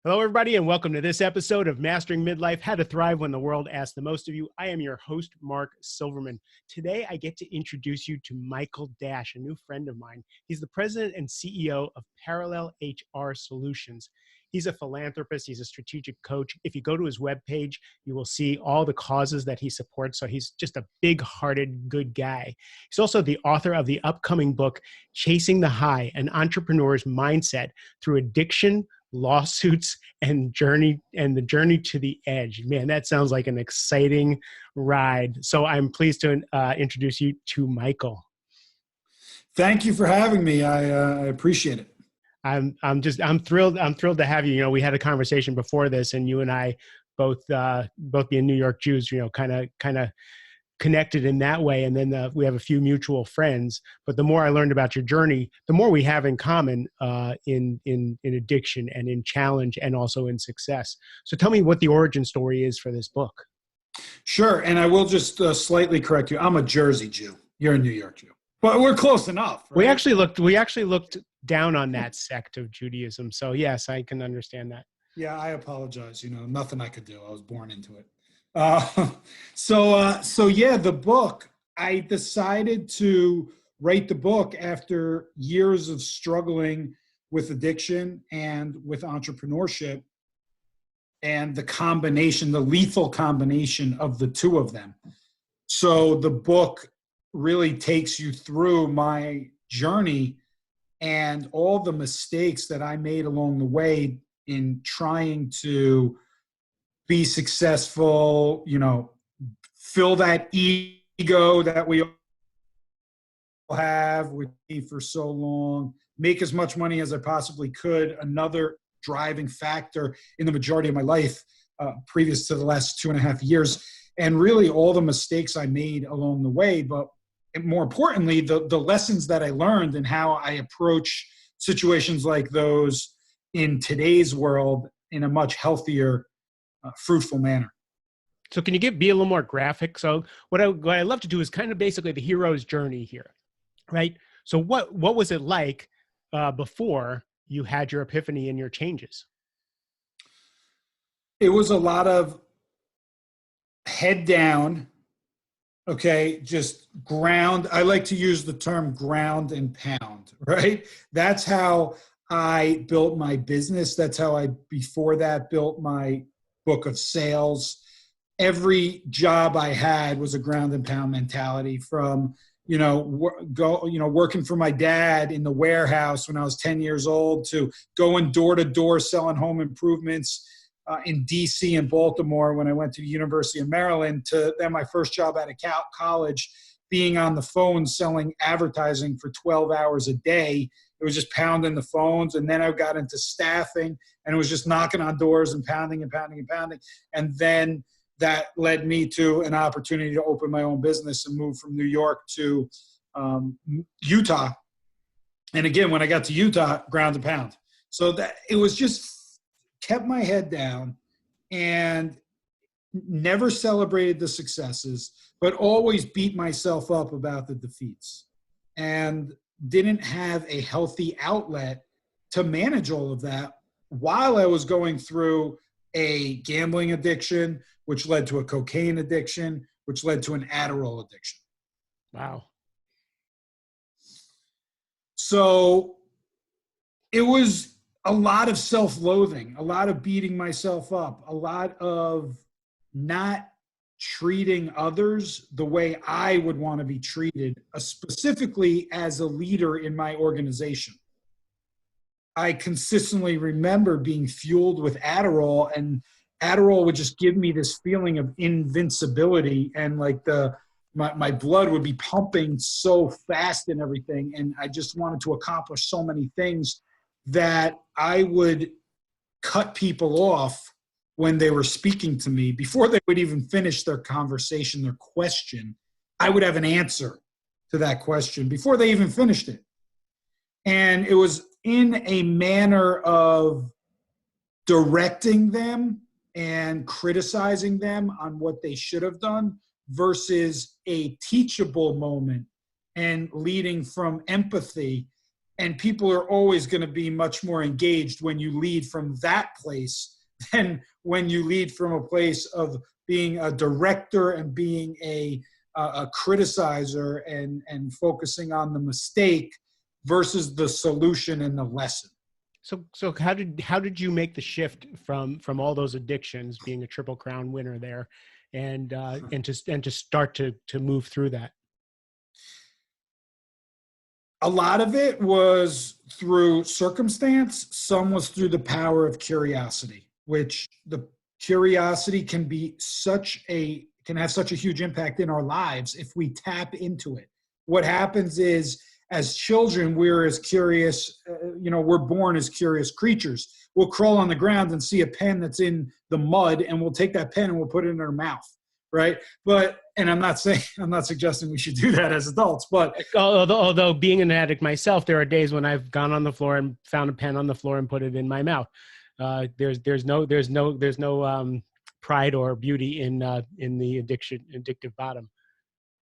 Hello, everybody, and welcome to this episode of Mastering Midlife, How to Thrive When the World Asks the Most of You. I am your host, Mark Silverman. Today, I get to introduce you to Michael Dash, a new friend of mine. He's the president and CEO of Parallel HR Solutions. He's a philanthropist. He's a strategic coach. If you go to his webpage, you will see all the causes that he supports. So he's just a big-hearted, good guy. He's also the author of the upcoming book, Chasing the High, An Entrepreneur's Mindset Through Addiction, Lawsuits, and the journey to the edge. Man, that sounds like an exciting ride. So I'm pleased to introduce you to Michael. Thank you for having me. I appreciate it. I'm thrilled. I'm thrilled to have you. You know, we had a conversation before this, and you and I both being New York Jews, you know, kind of connected in that way. And then we have a few mutual friends. But the more I learned about your journey, the more we have in common in addiction and in challenge and also in success. So tell me what the origin story is for this book. Sure. And I will just slightly correct you. I'm a Jersey Jew. You're a New York Jew. But we're close enough. Right? We actually looked down on that sect of Judaism. So yes, I can understand that. Yeah, I apologize. You know, nothing I could do. I was born into it. So yeah, the book, I decided to write the book after years of struggling with addiction and with entrepreneurship and the lethal combination of the two of them. So the book really takes you through my journey and all the mistakes that I made along the way in trying to be successful, you know, fill that ego that we all have with me for so long, make as much money as I possibly could, another driving factor in the majority of my life previous to the last 2.5 years, and really all the mistakes I made along the way. But more importantly, the lessons that I learned and how I approach situations like those in today's world in a much healthier, fruitful manner. So can you be a little more graphic? So what I love to do is kind of basically the hero's journey here, right? So what was it like before you had your epiphany and your changes? It was a lot of head down, okay, just ground. I like to use the term ground and pound, right? That's how I built my business. That's how I, before that, built my book of sales. Every job I had was a ground and pound mentality, from, working for my dad in the warehouse when I was 10 years old, to going door to door selling home improvements in DC and Baltimore when I went to the University of Maryland, to then my first job out of college, being on the phone selling advertising for 12 hours a day. It was just pounding the phones. And then I got into staffing, and it was just knocking on doors and pounding and pounding and pounding. And then that led me to an opportunity to open my own business and move from New York to Utah. And again, when I got to Utah, ground and pound. So that it was just kept my head down and never celebrated the successes, but always beat myself up about the defeats, and didn't have a healthy outlet to manage all of that while I was going through a gambling addiction, which led to a cocaine addiction, which led to an Adderall addiction. Wow. So it was a lot of self-loathing, a lot of beating myself up, a lot of not treating others the way I would want to be treated, specifically as a leader in my organization. I consistently remember being fueled with Adderall, and Adderall would just give me this feeling of invincibility, and like my blood would be pumping so fast and everything. And I just wanted to accomplish so many things that I would cut people off when they were speaking to me. Before they would even finish their conversation, their question, I would have an answer to that question before they even finished it. And it was in a manner of directing them and criticizing them on what they should have done, versus a teachable moment and leading from empathy And people are always going to be much more engaged when you lead from that place than when you lead from a place of being a director and being a criticizer and focusing on the mistake versus the solution and the lesson. So how did you make the shift from all those addictions, being a Triple Crown winner there, and to start to move through that? A lot of it was through circumstance. Some was through the power of curiosity, which the curiosity can have such a huge impact in our lives if we tap into it. What happens is, as children, we're as curious, we're born as curious creatures. We'll crawl on the ground and see a pen that's in the mud, and we'll take that pen and we'll put it in our mouth, right? And I'm not suggesting we should do that as adults, but although being an addict myself, there are days when I've gone on the floor and found a pen on the floor and put it in my mouth. There's no pride or beauty in the addictive bottom.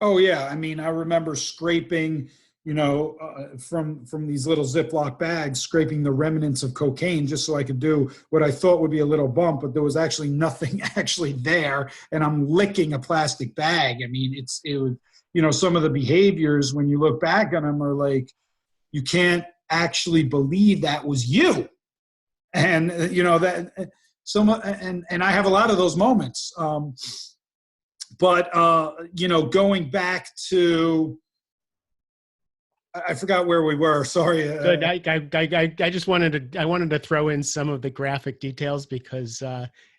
Oh yeah, I mean, I remember scraping, from these little Ziploc bags, scraping the remnants of cocaine just so I could do what I thought would be a little bump, but there was actually nothing actually there, and I'm licking a plastic bag. I mean, it was, some of the behaviors when you look back on them are like, you can't actually believe that was you, and that some and I have a lot of those moments. But going back to, I forgot where we were. Sorry. Good. I just wanted to throw in some of the graphic details because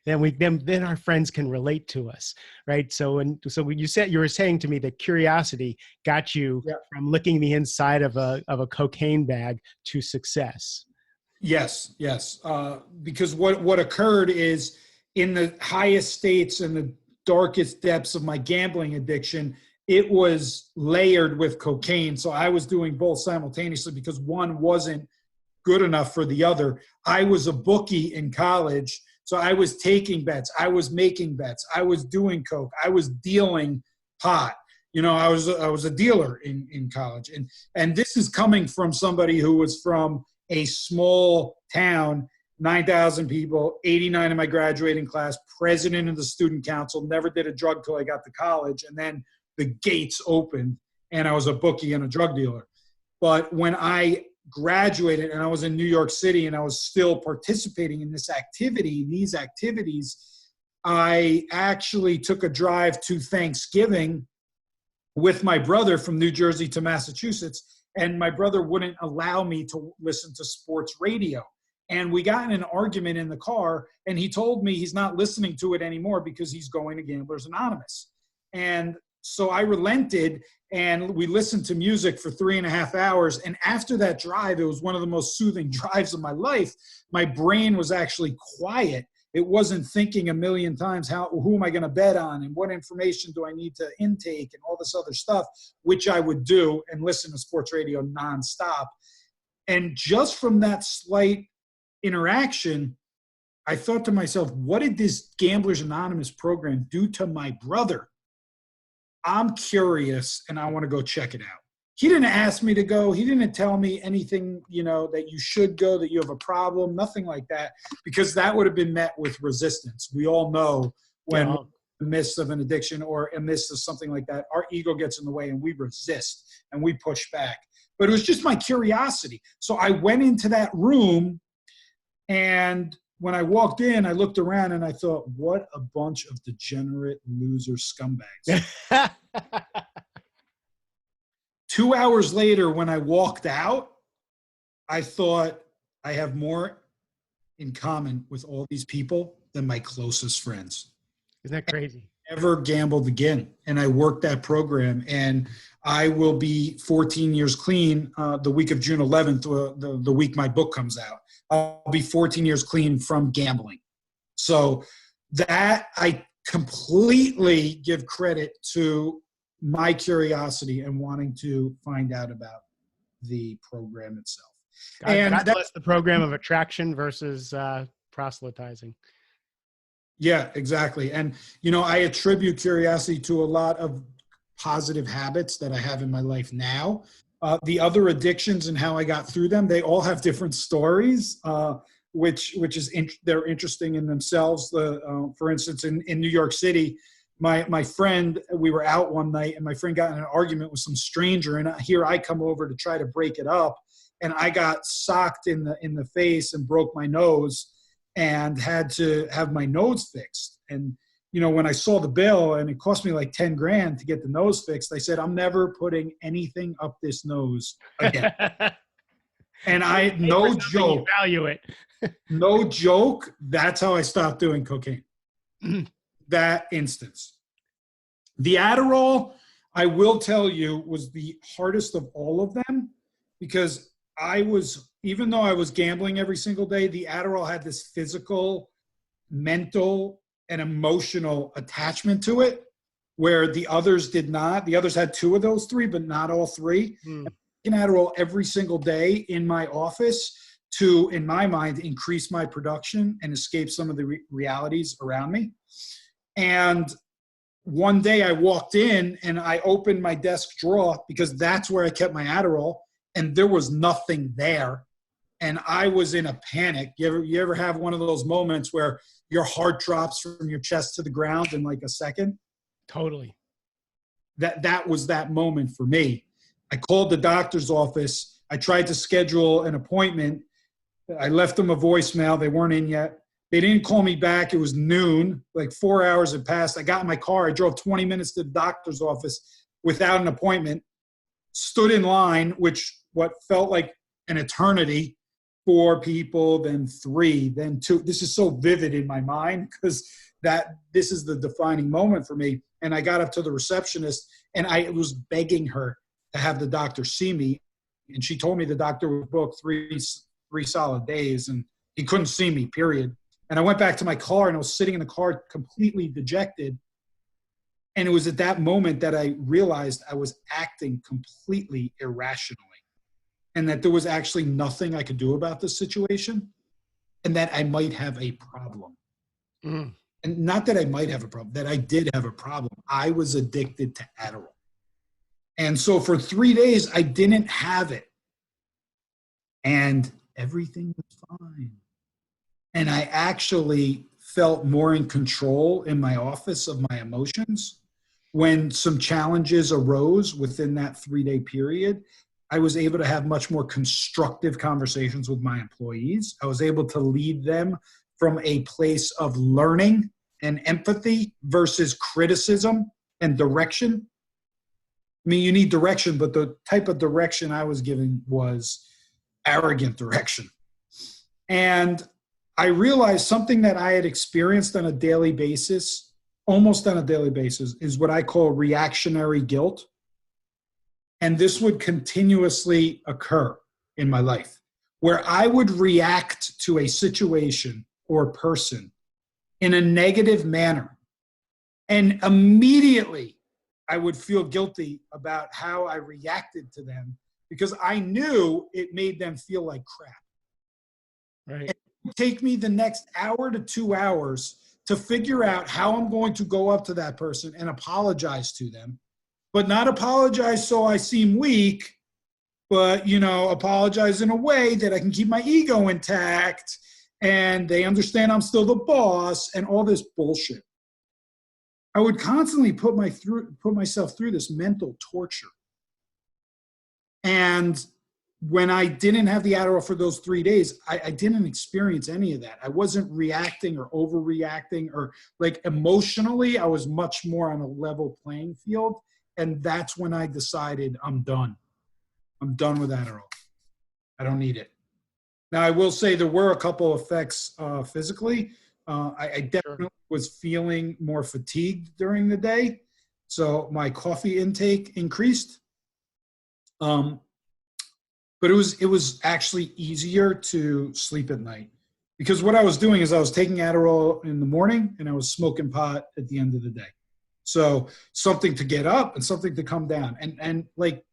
then our friends can relate to us, right? So when you were saying to me that curiosity got you from licking the inside of a cocaine bag to success. Yes. Because what occurred is, in the highest states and the darkest depths of my gambling addiction, it was layered with cocaine. So I was doing both simultaneously because one wasn't good enough for the other. I was a bookie in college, so I was taking bets. I was making bets. I was doing coke. I was dealing pot. I was a dealer in college. And this is coming from somebody who was from a small town, 9,000 people, 89 in my graduating class, president of the student council, never did a drug till I got to college. And then the gates opened and I was a bookie and a drug dealer. But when I graduated and I was in New York City and I was still participating in these activities, I actually took a drive to Thanksgiving with my brother from New Jersey to Massachusetts. And my brother wouldn't allow me to listen to sports radio. And we got in an argument in the car, and he told me he's not listening to it anymore because he's going to Gamblers Anonymous. And so I relented, and we listened to music for 3.5 hours. And after that drive, it was one of the most soothing drives of my life. My brain was actually quiet. It wasn't thinking a million times, who am I going to bet on and what information do I need to intake and all this other stuff, which I would do and listen to sports radio nonstop. And just from that slight interaction, I thought to myself, what did this Gamblers Anonymous program do to my brother? I'm curious and I want to go check it out. He didn't ask me to go. He didn't tell me anything, that you should go, that you have a problem, nothing like that, because that would have been met with resistance. We all know when we're in the midst of an addiction or in the midst of something like that, our ego gets in the way and we resist and we push back. But it was just my curiosity. So I went into that room, and when I walked in, I looked around and I thought, what a bunch of degenerate loser scumbags. 2 hours later, when I walked out, I thought, I have more in common with all these people than my closest friends. Isn't that crazy? I never gambled again. And I worked that program, and I will be 14 years clean the week of June 11th, the week my book comes out. I'll be 14 years clean from gambling. So that I completely give credit to my curiosity and wanting to find out about the program itself. God bless the program of attraction versus proselytizing. Yeah, exactly. And, I attribute curiosity to a lot of positive habits that I have in my life now. The other addictions and how I got through them, they all have different stories, which is they're interesting in themselves. For instance, in New York City, my friend, we were out one night and my friend got in an argument with some stranger, and here I come over to try to break it up, and I got socked in the face and broke my nose and had to have my nose fixed. And when I saw the bill and it cost me like 10 grand to get the nose fixed, I said, I'm never putting anything up this nose again. And no joke, value it. no joke. That's how I stopped doing cocaine. That instance. The Adderall, I will tell you, was the hardest of all of them, because even though I was gambling every single day, the Adderall had this physical, mental, and emotional attachment to it, where the others did not. The others had 2 of those 3, but not all 3. Taking Adderall every single day in my office to, in my mind, increase my production and escape some of the realities around me. And one day I walked in and I opened my desk drawer, because that's where I kept my Adderall, and there was nothing there. And I was in a panic. You ever have one of those moments where your heart drops from your chest to the ground in like a second? Totally. That was that moment for me. I called the doctor's office. I tried to schedule an appointment. I left them a voicemail. They weren't in yet. They didn't call me back. It was noon, like 4 hours had passed. I got in my car. I drove 20 minutes to the doctor's office without an appointment, stood in line, what felt like an eternity, 4 people, then 3, then 2. This is so vivid in my mind, because this is the defining moment for me. And I got up to the receptionist and I was begging her to have the doctor see me. And she told me the doctor would book 3 solid days and he couldn't see me, period. And I went back to my car and I was sitting in the car completely dejected. And it was at that moment that I realized I was acting completely irrationally, and that there was actually nothing I could do about this situation, and that I might have a problem. And not that I might have a problem, that I did have a problem. I was addicted to Adderall. And so for 3 days, I didn't have it. And everything was fine. And I actually felt more in control in my office of my emotions. When some challenges arose within that 3-day period, I was able to have much more constructive conversations with my employees. I was able to lead them from a place of learning and empathy versus criticism and direction. I mean, you need direction, but the type of direction I was giving was arrogant direction. And I realized something that I had experienced on a daily basis, almost on a daily basis, is what I call reactionary guilt. And this would continuously occur in my life, where I would react to a situation or person in a negative manner. And immediately I would feel guilty about how I reacted to them, because I knew it made them feel like crap. Right. It would take me the next hour to 2 hours to figure out how I'm going to go up to that person and apologize to them, but not apologize so I seem weak, but, apologize in a way that I can keep my ego intact and they understand I'm still the boss and all this bullshit. I would constantly put myself through this mental torture. And when I didn't have the Adderall for those 3 days, I didn't experience any of that. I wasn't reacting or overreacting, or like emotionally, I was much more on a level playing field. And that's when I decided I'm done. I'm done with Adderall. I don't need it. Now, I will say there were a couple effects physically. I definitely was feeling more fatigued during the day. So my coffee intake increased. But it was actually easier to sleep at night, because what I was doing is I was taking Adderall in the morning and I was smoking pot at the end of the day. So something to get up and something to come down. And like,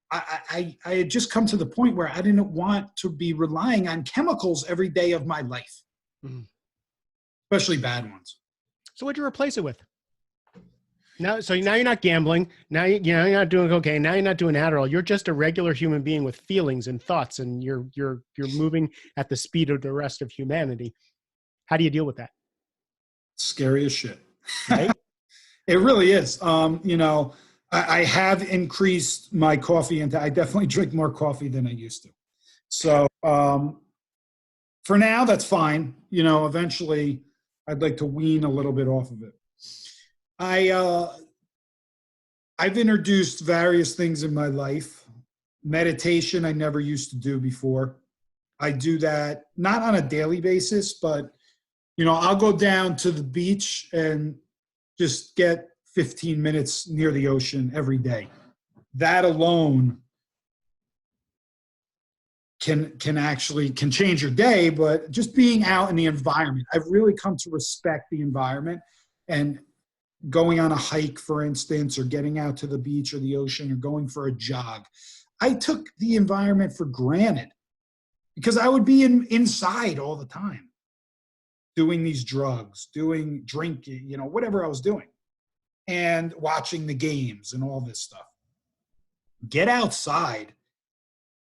I had just come to the point where I didn't want to be relying on chemicals every day of my life, especially bad ones. So what'd you replace it with? Now, so now you're not gambling. Now you're not doing cocaine. Now you're not doing Adderall. You're just a regular human being with feelings and thoughts, and you're moving at the speed of the rest of humanity. How do you deal with that? Scary as shit. Right? It really is. I have increased my coffee intake. I definitely drink more coffee than I used to. So for now, that's fine. Eventually I'd like to wean a little bit off of it. I've introduced various things in my life. Meditation, I never used to do before. I do that not on a daily basis, but I'll go down to the beach and just get 15 minutes near the ocean every day. That alone can change your day, but just being out in the environment, I've really come to respect the environment. And going on a hike, for instance, or getting out to the beach or the ocean or going for a jog, I took the environment for granted because I would be inside all the time doing these drugs, drinking, whatever I was doing, and watching the games and all this stuff. Get outside,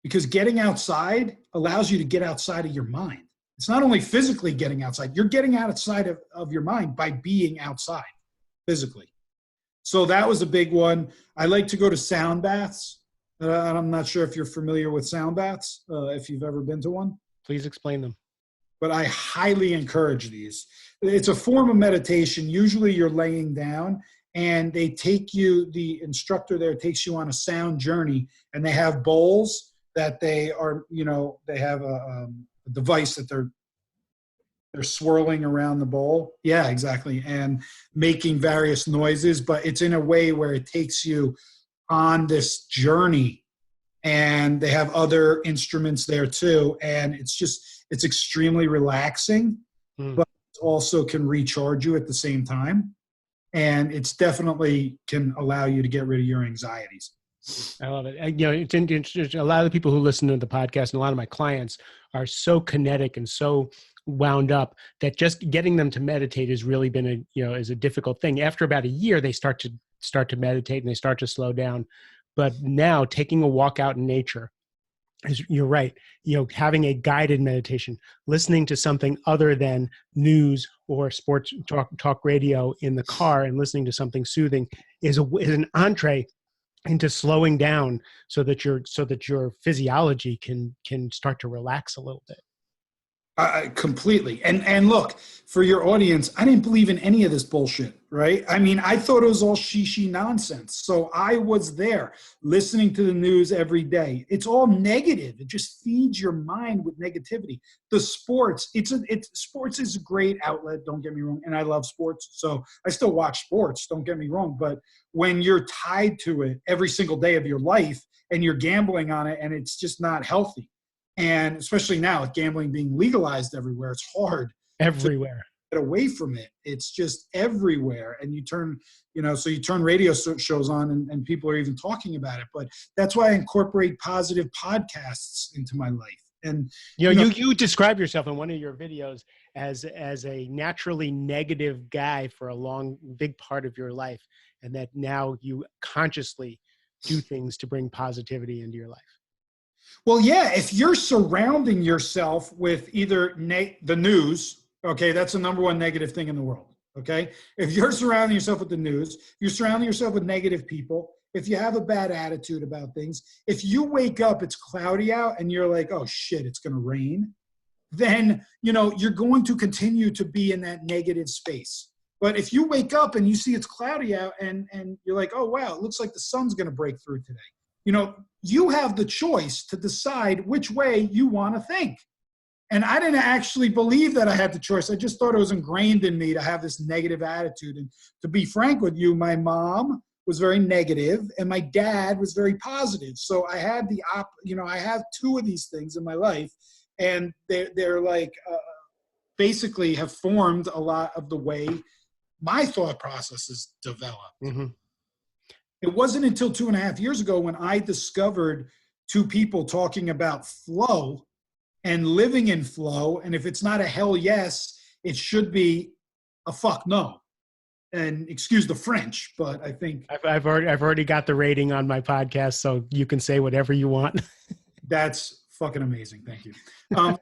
because getting outside allows you to get outside of your mind. It's not only physically getting outside, you're getting outside of your mind by being outside physically. So that was a big one. I like to go to sound baths. I'm not sure if you're familiar with sound baths, if you've ever been to one. Please explain them. But I highly encourage these. It's a form of meditation. Usually you're laying down and the instructor there takes you on a sound journey, and they have bowls that they have a device that they're swirling around the bowl. Yeah, exactly. And making various noises, but it's in a way where it takes you on this journey, and they have other instruments there too. And it's extremely relaxing, but it also can recharge you at the same time. And it's definitely can allow you to get rid of your anxieties. I love it. It's interesting. A lot of the people who listen to the podcast and a lot of my clients are so kinetic and so wound up that just getting them to meditate has really been is a difficult thing. After about a year, they start to meditate and they start to slow down. But now taking a walk out in nature, you're right. Having a guided meditation, listening to something other than news or sports talk radio in the car, and listening to something soothing is an entree into slowing down so that your physiology can start to relax a little bit. Completely. And look, for your audience, I didn't believe in any of this bullshit, right? I mean, I thought it was all she nonsense. So I was there listening to the news every day. It's all negative. It just feeds your mind with negativity. The sports, sports is a great outlet. Don't get me wrong. And I love sports. So I still watch sports. Don't get me wrong. But when you're tied to it every single day of your life and you're gambling on it, and it's just not healthy. And especially now with gambling being legalized everywhere, it's hard everywhere to get away from it. It's just everywhere. And you turn radio shows on and people are even talking about it. But that's why I incorporate positive podcasts into my life. And you describe yourself in one of your videos as a naturally negative guy for a big part of your life, and that now you consciously do things to bring positivity into your life. Well, yeah, if you're surrounding yourself with either the news, okay, that's the number one negative thing in the world, okay? If you're surrounding yourself with the news, you're surrounding yourself with negative people, if you have a bad attitude about things, if you wake up, it's cloudy out, and you're like, oh, shit, it's going to rain, then, you're going to continue to be in that negative space. But if you wake up and you see it's cloudy out and you're like, oh, wow, it looks like the sun's going to break through today. You have the choice to decide which way you want to think. And I didn't actually believe that I had the choice. I just thought it was ingrained in me to have this negative attitude. And to be frank with you, my mom was very negative and my dad was very positive. So I had I have two of these things in my life, and they're like basically have formed a lot of the way my thought processes developed. Mm-hmm. It wasn't until 2.5 years ago when I discovered two people talking about flow and living in flow. And if it's not a hell yes, it should be a fuck no. and excuse the French, but I think I've already got the rating on my podcast, so you can say whatever you want. that's fucking amazing. Thank you. Um,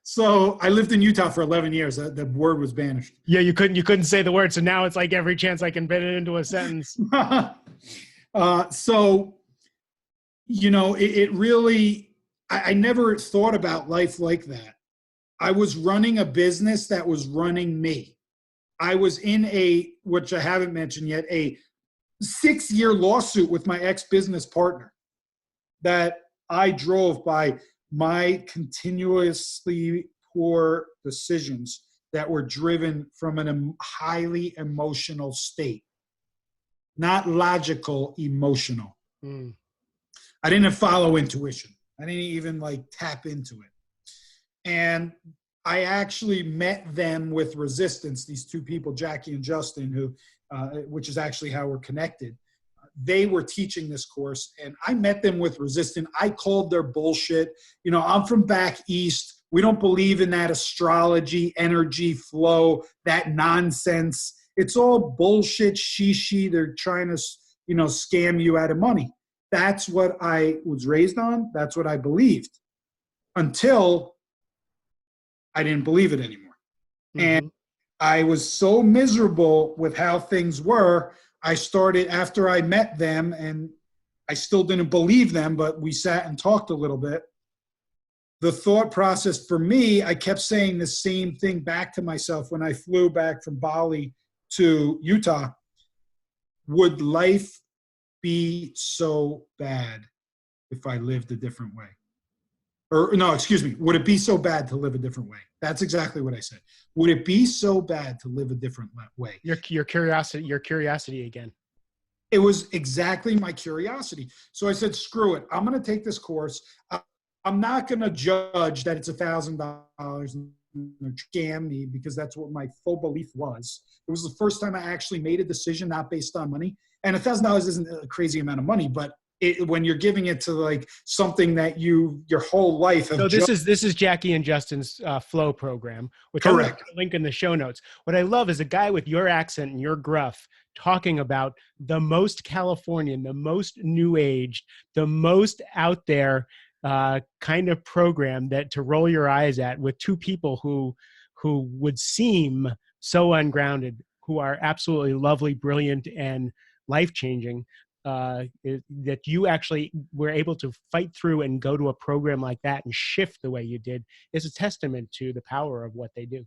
so I lived in Utah for 11 years. The word was banished. Yeah, you couldn't say the word, so now it's like every chance I can fit it into a sentence. So, you know, it really, I never thought about life like that. I was running a business that was running me. I was in which I haven't mentioned yet, a 6-year lawsuit with my ex-business partner that I drove by my continuously poor decisions that were driven from a highly emotional state, not logical, emotional. Mm. I didn't follow intuition. I didn't even like tap into it. And I actually met them with resistance, these two people, Jackie and Justin, who, which is actually how we're connected. They were teaching this course and I met them with resistance. I called their bullshit. You know, I'm from back east. We don't believe in that astrology, energy, flow, that nonsense. It's all bullshit, shishi. They're trying to, you know, scam you out of money. That's what I was raised on. That's what I believed until I didn't believe it anymore. Mm-hmm. And I was so miserable with how things were. I started, after I met them, and I still didn't believe them, but we sat and talked a little bit. The thought process for me, I kept saying the same thing back to myself when I flew back from Bali to Utah. Would life be so bad if I lived a different way? Or no, excuse me. Would it be so bad to live a different way? That's exactly what I said. Would it be so bad to live a different way? Your curiosity again. It was exactly my curiosity. So I said, screw it. I'm going to take this course. I'm not going to judge that it's $1,000 and scam me, because that's what my full belief was. It was the first time I actually made a decision not based on money. And $1,000 isn't a crazy amount of money, but when you're giving it to like something that your whole life have. So this is Jackie and Justin's flow program, which correct. I'll link in the show notes. What I love is a guy with your accent and your gruff talking about the most Californian, the most new age, the most out there kind of program that to roll your eyes at, with two people who would seem so ungrounded, who are absolutely lovely, brilliant, and life-changing. That you actually were able to fight through and go to a program like that and shift the way you did is a testament to the power of what they do.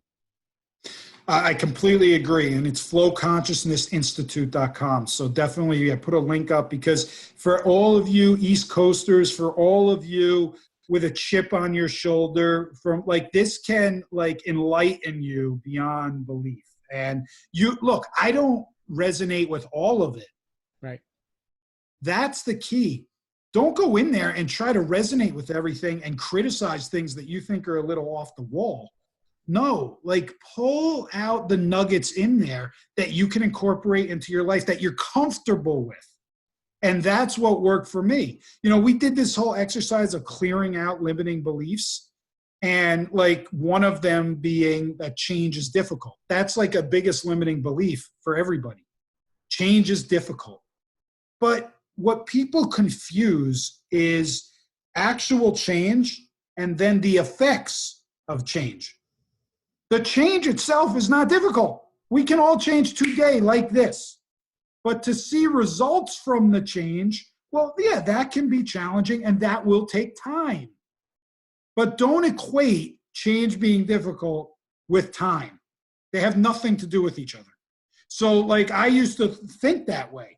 I completely agree. And it's flowconsciousnessinstitute.com. So definitely put a link up, because for all of you East Coasters, for all of you with a chip on your shoulder, from like, this can like enlighten you beyond belief. And you look, I don't resonate with all of it. Right. That's the key. Don't go in there and try to resonate with everything and criticize things that you think are a little off the wall. No, like pull out the nuggets in there that you can incorporate into your life that you're comfortable with. And that's what worked for me. You know, we did this whole exercise of clearing out limiting beliefs, and like one of them being that change is difficult. That's like a biggest limiting belief for everybody. Change is difficult. But what people confuse is actual change and then the effects of change. The change itself is not difficult. We can all change today like this. But to see results from the change, well, yeah, that can be challenging and that will take time. But don't equate change being difficult with time. They have nothing to do with each other. So like I used to think that way.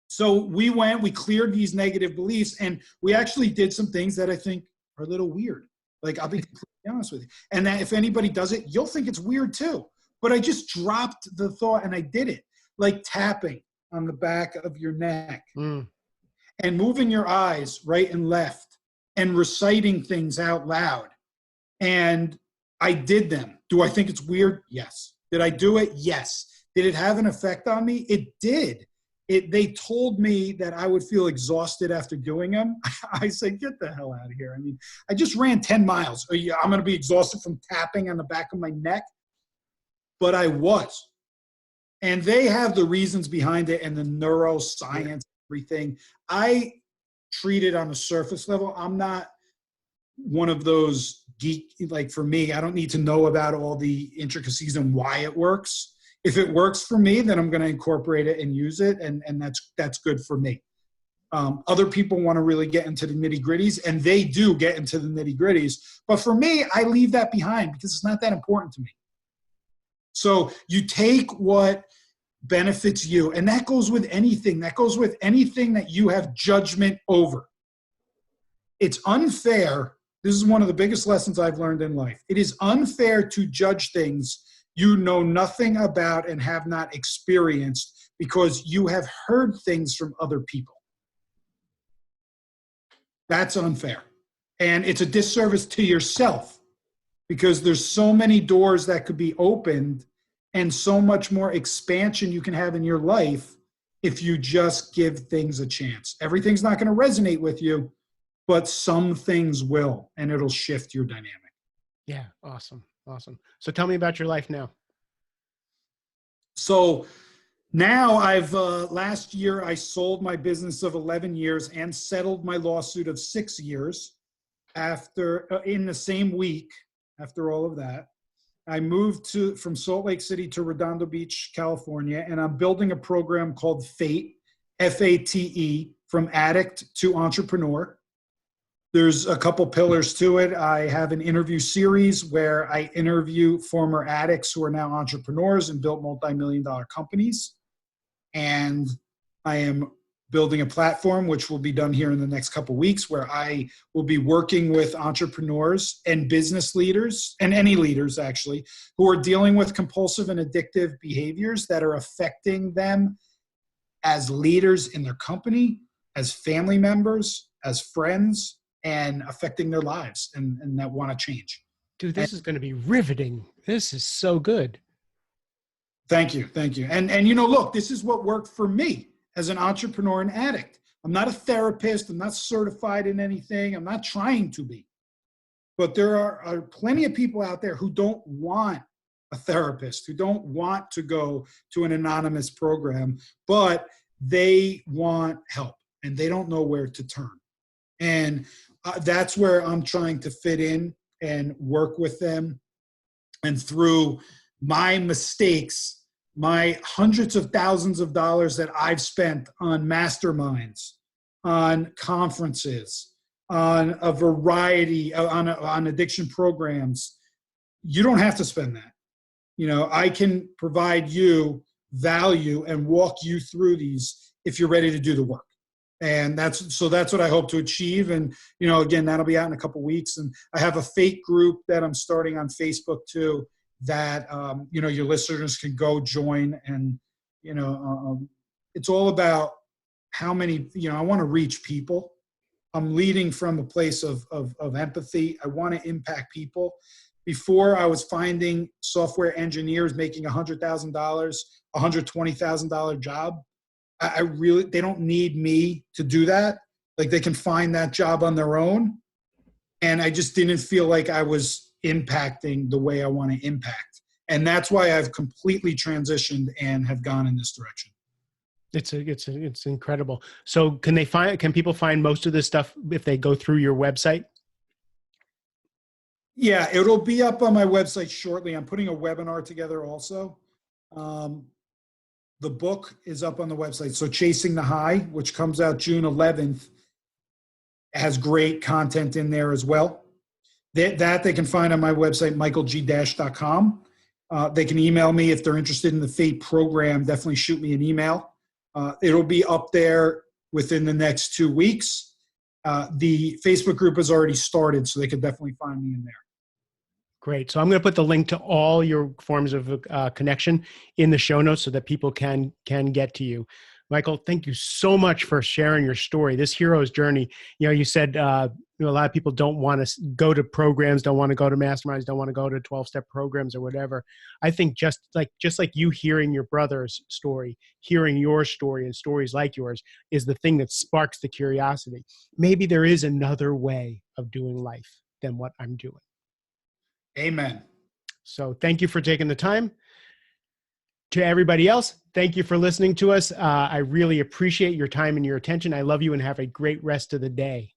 So we cleared these negative beliefs, and we actually did some things that I think are a little weird. Like, I'll be completely honest with you. And that if anybody does it, you'll think it's weird too. But I just dropped the thought and I did it. Like tapping on the back of your neck and moving your eyes right and left and reciting things out loud. And I did them. Do I think it's weird? Yes. Did I do it? Yes. Did it have an effect on me? It did. They told me that I would feel exhausted after doing them. I said, get the hell out of here. I mean, I just ran 10 miles. I'm going to be exhausted from tapping on the back of my neck. But I was. And they have the reasons behind it and the neuroscience, everything. I treat it on a surface level. I'm not one of those geek, like for me, I don't need to know about all the intricacies and why it works. If it works for me, then I'm going to incorporate it and use it. And that's good for me. Other people want to really get into the nitty gritties, and they do get into the nitty gritties. But for me, I leave that behind because it's not that important to me. So you take what benefits you, and that goes with anything. That goes with anything that you have judgment over. It's unfair. This is one of the biggest lessons I've learned in life. It is unfair to judge things you know nothing about and have not experienced because you have heard things from other people. That's unfair. And it's a disservice to yourself because there's so many doors that could be opened and so much more expansion you can have in your life if you just give things a chance. Everything's not going to resonate with you, but some things will, and it'll shift your dynamic. Yeah. Awesome. Awesome. So tell me about your life now. So now last year I sold my business of 11 years and settled my lawsuit of 6 years in the same week after all of that. I moved from Salt Lake City to Redondo Beach, California, and I'm building a program called FATE, F-A-T-E, from addict to entrepreneur. There's a couple pillars to it. I have an interview series where I interview former addicts who are now entrepreneurs and built multi-million-dollar companies. And I am building a platform, which will be done here in the next couple of weeks, where I will be working with entrepreneurs and business leaders, and any leaders actually, who are dealing with compulsive and addictive behaviors that are affecting them as leaders in their company, as family members, as friends, and affecting their lives and that want to change. Dude, this is going to be riveting. This is so good. Thank you. Thank you. And look, this is what worked for me as an entrepreneur and addict. I'm not a therapist. I'm not certified in anything. I'm not trying to be. But there are plenty of people out there who don't want a therapist, who don't want to go to an anonymous program, but they want help and they don't know where to turn. And that's where I'm trying to fit in and work with them. And through my mistakes, my hundreds of thousands of dollars that I've spent on masterminds, on conferences, on a variety, on addiction programs, you don't have to spend that. I can provide you value and walk you through these if you're ready to do the work. And that's what I hope to achieve. And, again, that'll be out in a couple of weeks. And I have a fake group that I'm starting on Facebook too, that, your listeners can go join. And, it's all about how many, I want to reach people. I'm leading from a place of empathy. I want to impact people. Before, I was finding software engineers making $100,000, $120,000 job. They don't need me to do that. Like, they can find that job on their own. And I just didn't feel like I was impacting the way I want to impact. And that's why I've completely transitioned and have gone in this direction. It's incredible. So can people find most of this stuff if they go through your website? Yeah, it'll be up on my website shortly. I'm putting a webinar together also. The book is up on the website. So Chasing the High, which comes out June 11th, has great content in there as well. That they can find on my website, michaelg-dash.com. They can email me if they're interested in the FATE program. Definitely shoot me an email. It'll be up there within the next 2 weeks. The Facebook group has already started, so they could definitely find me in there. Great. So I'm going to put the link to all your forms of connection in the show notes so that people can get to you. Michael, thank you so much for sharing your story. This hero's journey, you said a lot of people don't want to go to programs, don't want to go to masterminds, don't want to go to 12-step programs or whatever. I think just like you hearing your brother's story, hearing your story and stories like yours is the thing that sparks the curiosity. Maybe there is another way of doing life than what I'm doing. Amen. So thank you for taking the time. To everybody else, thank you for listening to us. I really appreciate your time and your attention. I love you and have a great rest of the day.